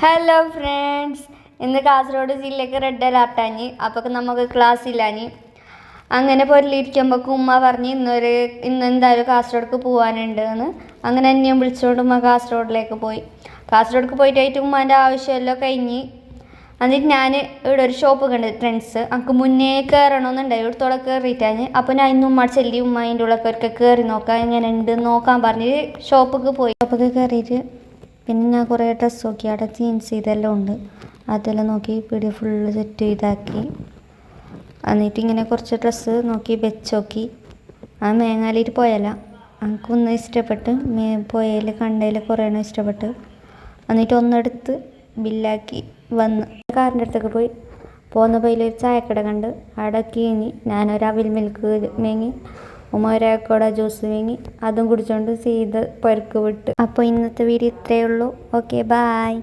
Hello friends, ഇന്ന് കാസർഗോഡ് ജില്ലയ്ക്ക് red അലർട്ടാഞ്ഞ്. അപ്പോൾ നമുക്ക് ക്ലാസ് ഇല്ലാഞ്ഞ്. അങ്ങനെ പൊരലിരിക്കുമ്പോൾ ഉമ്മ പറഞ്ഞ് ഇന്ന് എന്തായാലും കാസർഗോഡ്ക്ക് പോകാനുണ്ട് എന്ന്. അങ്ങനെ എന്നെയും വിളിച്ചുകൊണ്ട് ഉമ്മ കാസർഗോഡിലേക്ക് പോയി. കാസർഗോഡ്ക്ക് പോയിട്ട് ഉമ്മാൻ്റെ ആവശ്യമെല്ലാം കഴിഞ്ഞ് എന്നിട്ട് ഞാൻ ഇവിടെ ഒരു ഷോപ്പ് കണ്ട് ഫ്രണ്ട്സ് എനിക്ക് മുന്നേ കയറണമെന്നുണ്ടായി. ഇവിടത്തോടെ കയറിയിട്ടാണ്. അപ്പോൾ ഞാൻ ഇന്ന് ഉമ്മ ചെല്ലി അതിൻ്റെ ഉള്ളിൽ ഒരിക്കൽ കയറി നോക്കാം എങ്ങനെ ഉണ്ട് നോക്കാൻ പറഞ്ഞ് ഷോപ്പിക്ക് പോയി. ഷോപ്പിക്ക് കയറിയിട്ട് പിന്നെ ഞാൻ കുറേ ഡ്രസ്സ് നോക്കി. അവിടെ ജീൻസ് ഇതെല്ലാം ഉണ്ട്. അതെല്ലാം നോക്കി പീടിയ ഫുള്ള് സെറ്റ് ഇതാക്കി. എന്നിട്ട് ഇങ്ങനെ കുറച്ച് ഡ്രസ്സ് നോക്കി വെച്ച് നോക്കി. ആ മേങ്ങാലിയിട്ട് പോയല്ല എനിക്കൊന്നും ഇഷ്ടപ്പെട്ട് പോയതിൽ കണ്ടതിൽ കുറേ എണ്ണം ഇഷ്ടപ്പെട്ട്. എന്നിട്ട് ഒന്നെടുത്ത് ബില്ലാക്കി വന്ന് കാറിൻ്റെ അടുത്തൊക്കെ പോയി. പോകുന്ന ഒരു ചായക്കട കണ്ട് അവിടെ കീഞ്ഞി ഞാനൊരു അവിൽ മിൽക്ക് മേങ്ങി, ഉമ്മ ഒരാക്കോടെ ജ്യൂസ് വാങ്ങി. അതും കുടിച്ചുകൊണ്ട് സീത പുരക്ക് വിട്ട്. അപ്പോൾ ഇന്നത്തെ വീഡിയോ ഇത്രയേ ഉള്ളൂ. Okay, bye.